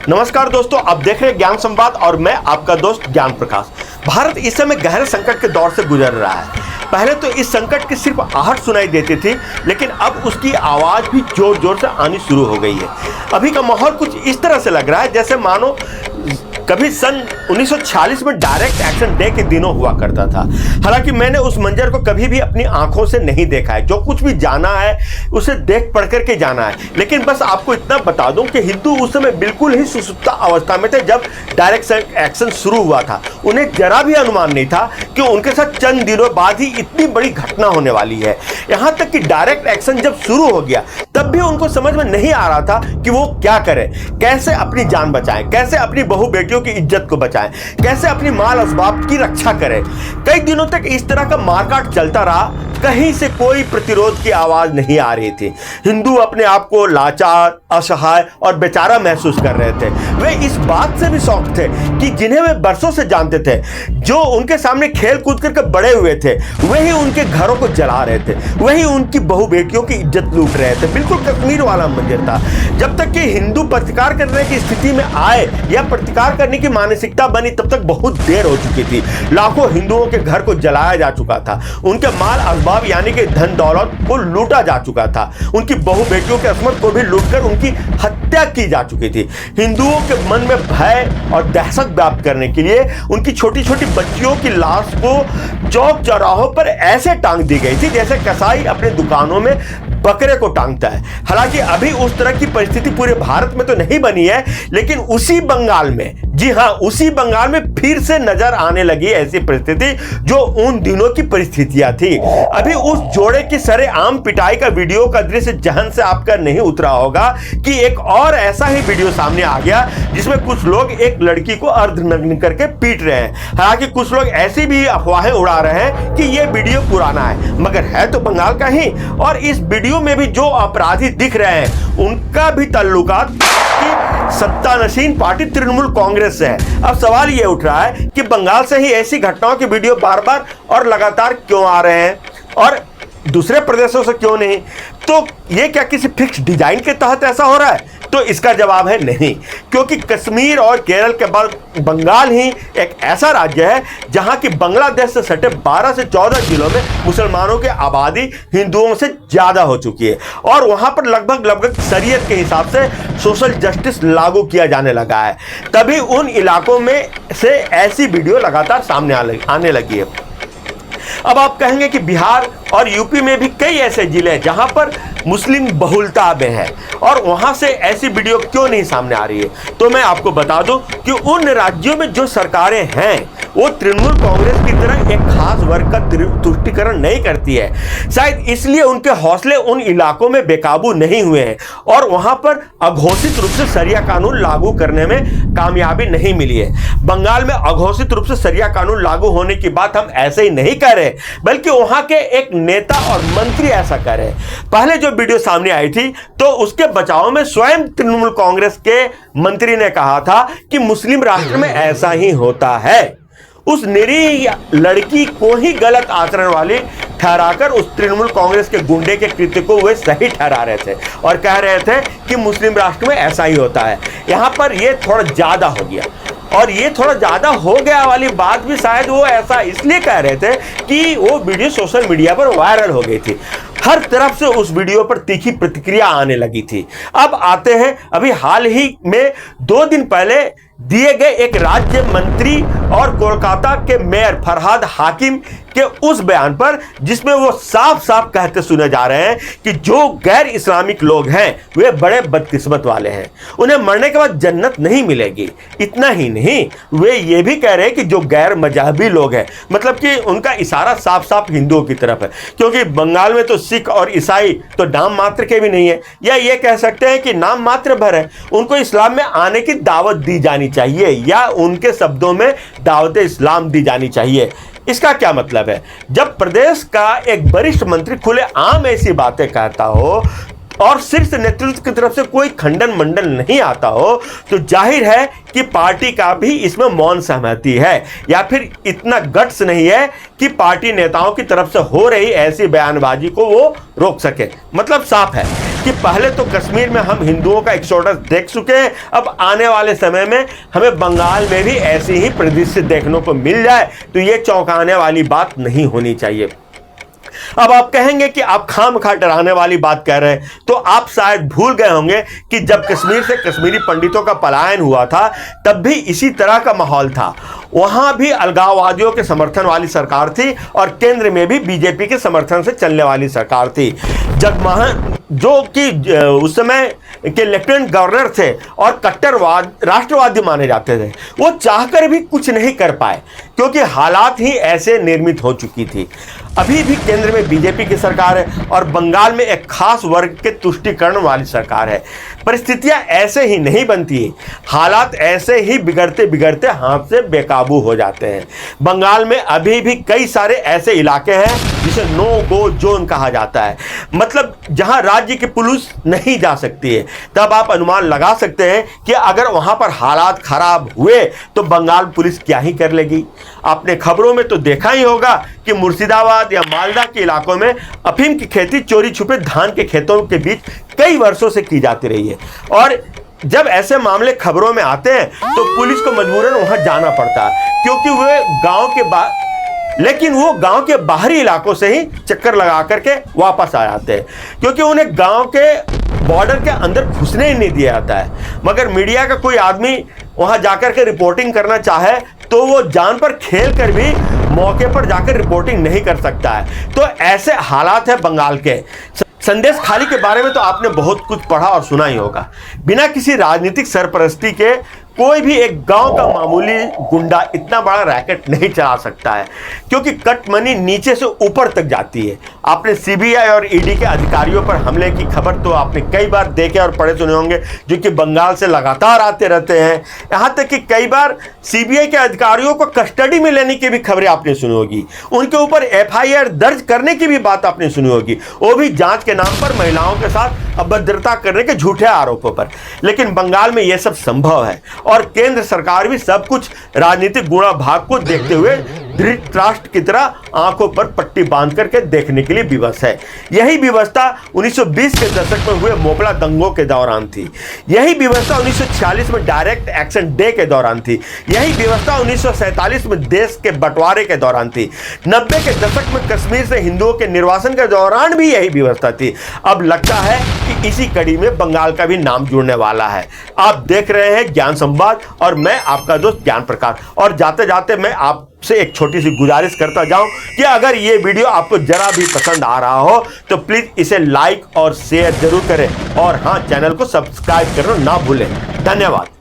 नमस्कार दोस्तों, आप देख रहे हैं ज्ञान संवाद और मैं आपका दोस्त ज्ञान प्रकाश। भारत इस समय गहरे संकट के दौर से गुजर रहा है। पहले तो इस संकट की सिर्फ आहट सुनाई देती थी, लेकिन अब उसकी आवाज़ भी जोर जोर से आनी शुरू हो गई है। अभी का माहौल कुछ इस तरह से लग रहा है जैसे मानो कभी सन 1946 में डायरेक्ट एक्शन डे के दिनों हुआ करता था। हालांकि मैंने उस मंजर को कभी भी अपनी आंखों से नहीं देखा है। जो कुछ भी जाना है उसे देख पढ़ करके जाना है। लेकिन बस आपको इतना बता दूं कि हिंदू उस समय बिल्कुल ही सुसुप्त अवस्था में थे जब डायरेक्ट एक्शन शुरू हुआ था। उन्हें जरा भी अनुमान नहीं था कि उनके साथ चंद दिनों बाद ही इतनी बड़ी घटना होने वाली है। यहाँ तक कि डायरेक्ट एक्शन जब शुरू हो गया तब भी उनको समझ में नहीं आ रहा था कि वो क्या करें, कैसे अपनी जान बचाएं, कैसे अपनी बहू बेटियों की इज्जत को बचाएं, कैसे अपनी माल असबाब की रक्षा करें। कई दिनों तक इस तरह का मारकाट चलता रहा। कहीं से कोई प्रतिरोध की आवाज नहीं आ रही थी। हिंदू अपने आप को लाचार, असहाय और बेचारा महसूस कर रहे थे। वे इस बात से भी शौक थे कि जिन्हें वे बरसों से जानते थे, जो उनके सामने खेल कूद करके बड़े हुए थे, वही उनके घरों को जला रहे थे, वही उनकी बहू बेटियों की इज्जत लूट रहे थे। बिल्कुल कश्मीर वाला मंजर था। जब तक कि हिंदू प्रतिकार करने की स्थिति में आए या प्रतिकार करने की मानसिकता बनी, तब तक बहुत देर हो चुकी थी। लाखों हिंदुओं के घर को जलाया जा चुका था। उनके माल असबाब यानी कि धन दौलत को लूटा जा चुका था। उनकी बहू बेटियों के अस्मत को भी लूटकर उनकी हत्या की जा चुकी थी। हिंदुओं के मन में भय और दहशत व्याप्त करने के लिए उनकी छोटी छोटी बच्चियों की लाश को चौक चौराहों पर ऐसे टांग दी गई थी जैसे कसाई अपने दुकानों में बकरे को टांगता है। हालांकि अभी उस तरह की परिस्थिति पूरे भारत में तो नहीं बनी है, लेकिन उसी बंगाल में, जी हां, उसी बंगाल में फिर से नजर आने लगी ऐसी परिस्थिति जो उन दिनों की परिस्थितियां थी। अभी उस जोड़े की सरेआम पिटाई का वीडियो का दृश्य जहन से आपका नहीं उतरा होगा कि एक और ऐसा ही वीडियो सामने आ गया जिसमें कुछ लोग एक लड़की को अर्धनग्न करके पीट रहे हैं। हालांकि कुछ लोग ऐसी भी अफवाहें उड़ा रहे हैं कि यह वीडियो पुराना है, मगर है तो बंगाल का ही। और इस वीडियो में भी जो अपराधी दिख रहे हैं उनका भी ताल्लुकात सत्तानशीन पार्टी तृणमूल कांग्रेस से है। अब सवाल यह उठ रहा है कि बंगाल से ही ऐसी घटनाओं के वीडियो बार बार और लगातार क्यों आ रहे हैं और दूसरे प्रदेशों से क्यों नहीं? तो ये क्या किसी फिक्स डिजाइन के तहत ऐसा हो रहा है? तो इसका जवाब है नहीं, क्योंकि कश्मीर और केरल के बाद बंगाल ही एक ऐसा राज्य है जहां की बांग्लादेश से सटे 12 से 14 जिलों में मुसलमानों की आबादी हिंदुओं से ज्यादा हो चुकी है और वहां पर लगभग शरीयत के हिसाब से सोशल जस्टिस लागू किया जाने लगा है। तभी उन इलाकों में से ऐसी वीडियो लगातार सामने आने लगी है। अब आप कहेंगे कि बिहार और यूपी में भी कई ऐसे जिले हैं जहां पर मुस्लिम बहुलता में है और वहां से ऐसी वीडियो क्यों नहीं सामने आ रही है? तो मैं आपको बता दूं कि उन राज्यों में जो सरकारें हैं वो तृणमूल कांग्रेस की तरह एक खास वर्ग का तुष्टीकरण नहीं करती है। शायद इसलिए उनके हौसले उन इलाकों में बेकाबू नहीं हुए हैं और वहां पर अघोषित रूप से शरिया कानून लागू करने में कामयाबी नहीं मिली है। बंगाल में अघोषित रूप से शरिया कानून लागू होने की बात हम ऐसे ही नहीं कर रहे, बल्कि वहां के एक नेता और मंत्री ऐसा कर रहे। पहले जो वीडियो सामने आई थी तो उसके बचाव में स्वयं तृणमूल कांग्रेस के मंत्री ने कहा था कि मुस्लिम राष्ट्र में ऐसा ही होता है। उस निरीह लड़की को ही गलत आचरण वाली ठहराकर उस तृणमूल कांग्रेस के गुंडे के कृत्य को वे सही ठहरा रहे थे और कह रहे थे कि मुस्लिम राष्ट्र में ऐसा ही होता है। यहां पर यह थोड़ा ज्यादा हो गया और ये थोड़ा ज्यादा हो गया वाली बात भी शायद वो ऐसा इसलिए कह रहे थे कि वो वीडियो सोशल मीडिया पर वायरल हो गई थी। हर तरफ से उस वीडियो पर तीखी प्रतिक्रिया आने लगी थी। अब आते हैं अभी हाल ही में 2 दिन पहले दिए गए एक राज्य मंत्री और कोलकाता के मेयर फरहाद हाकिम के उस बयान पर, जिसमें वो साफ साफ कहते सुने जा रहे हैं कि जो गैर इस्लामिक लोग हैं वे बड़े बदकिस्मत वाले हैं, उन्हें मरने के बाद जन्नत नहीं मिलेगी। इतना ही नहीं, वे ये भी कह रहे हैं कि जो गैर मजहबी लोग हैं, मतलब कि उनका इशारा साफ साफ हिंदुओं की तरफ है, क्योंकि बंगाल में तो सिख और ईसाई तो नाम मात्र के भी नहीं है, या ये कह सकते हैं कि नाम मात्र भर है। उनको इस्लाम में आने की दावत दी जानी चाहिए, या उनके शब्दों में दावत इस्लाम दी जानी चाहिए। इसका क्या मतलब है? जब प्रदेश का एक वरिष्ठ मंत्री खुलेआम ऐसी बातें कहता हो और शीर्ष नेतृत्व की तरफ से कोई खंडन मंडन नहीं आता हो, तो जाहिर है कि पार्टी का भी इसमें मौन सहमति है, या फिर इतना गट्स नहीं है कि पार्टी नेताओं की तरफ से हो रही ऐसी बयानबाजी को वो रोक सके। मतलब साफ है कि पहले तो कश्मीर में हम हिंदुओं का एक्सोडस देख चुके हैं, अब आने वाले समय में हमें बंगाल में भी ऐसी ही परिदृश्य देखने को मिल जाए तो ये चौंकाने वाली बात नहीं होनी चाहिए। अब आप कहेंगे कि आप खामखा डराने वाली बात कह रहे हैं, तो आप शायद भूल गए होंगे कि जब कश्मीर से कश्मीरी पंडितों का पलायन हुआ था तब भी इसी तरह का माहौल था। वहां भी अलगाववादियों के समर्थन वाली सरकार थी और केंद्र में भी बीजेपी के समर्थन से चलने वाली सरकार थी। जगमोहन जो कि उस समय के लेफ्टिनेंट गवर्नर थे और कट्टरवाद राष्ट्रवादी माने जाते थे, वो चाहकर भी कुछ नहीं कर पाए क्योंकि हालात ही ऐसे निर्मित हो चुकी थी। अभी भी केंद्र में बीजेपी की सरकार है और बंगाल में एक खास वर्ग के तुष्टीकरण वाली सरकार है। परिस्थितियां ऐसे ही नहीं बनती है, हालात ऐसे ही बिगड़ते बिगड़ते हाथ से बेकाबू हो जाते हैं। बंगाल में अभी भी कई सारे ऐसे इलाके हैं जिसे नो गो जोन कहा जाता है, मतलब जहां राज्य की पुलिस नहीं जा सकती है। तब आप अनुमान लगा सकते हैं कि अगर वहां पर हालात खराब हुए तो बंगाल पुलिस क्या ही कर लेगी। आपने खबरों में तो देखा ही होगा कि मुर्शिदाबाद या मालदा के इलाकों में अफीम की खेती चोरी छुपे धान के खेतों के बीच कई वर्षों से की जाती रही है और जब ऐसे मामले खबरों में आते हैं तो पुलिस को मजबूरन वहां जाना पड़ता है क्योंकि वो गांव के बाहरी इलाकों से ही चक्कर लगा करके वापस आ जाते हैं क्योंकि उन्हें गांव के बॉर्डर के अंदर घुसने ही नहीं दिया जाता है। मगर मीडिया का कोई आदमी वहां जाकर के रिपोर्टिंग करना चाहे तो वो जान पर खेल कर भी मौके पर जाकर रिपोर्टिंग नहीं कर सकता है। तो ऐसे हालात है बंगाल के। संदेश खाली के बारे में तो आपने बहुत कुछ पढ़ा और सुना ही होगा। बिना किसी राजनीतिक सरपरस्ती के कोई भी एक गांव का मामूली गुंडा इतना बड़ा रैकेट नहीं चला सकता है क्योंकि कट मनी नीचे से ऊपर तक जाती है। आपने सीबीआई और ईडी के अधिकारियों पर हमले की खबर तो आपने कई बार देखे और पढ़े सुने होंगे, जो कि बंगाल से लगातार आते रहते हैं। यहाँ तक कि कई बार सीबीआई के अधिकारियों को कस्टडी में लेने की भी खबरें आपने सुनी होगी, उनके ऊपर एफआईआर दर्ज करने की भी बात आपने सुनी होगी, वो भी जांच के नाम पर महिलाओं के साथ अभद्रता करने के झूठे आरोपों पर। लेकिन बंगाल में यह सब संभव है और केंद्र सरकार भी सब कुछ राजनीतिक गुणा भाग को देखते हुए धृतराष्ट्र की तरह आंखों पर पट्टी बांध करके देखने के लिए विवश है। यही व्यवस्था 1920 के दशक में हुए मोपला दंगों के दौरान थी। यही व्यवस्था 1946 में डायरेक्ट एक्शन डे के दौरान थी। यही व्यवस्था 1947 में देश के बंटवारे के दौरान थी। 90 के दशक में कश्मीर से हिंदुओं के निर्वासन के दौरान भी यही व्यवस्था थी। अब लगता है कि इसी कड़ी में बंगाल का भी नाम जुड़ने वाला है। आप देख रहे हैं ज्ञान संवाद और मैं आपका दोस्त ज्ञान प्रकाश। और जाते जाते मैं आपसे एक छोटी सी गुजारिश करता जाऊं कि अगर ये वीडियो आपको जरा भी पसंद आ रहा हो तो प्लीज इसे लाइक और शेयर जरूर करें और हाँ, चैनल को सब्सक्राइब करना ना भूलें। धन्यवाद।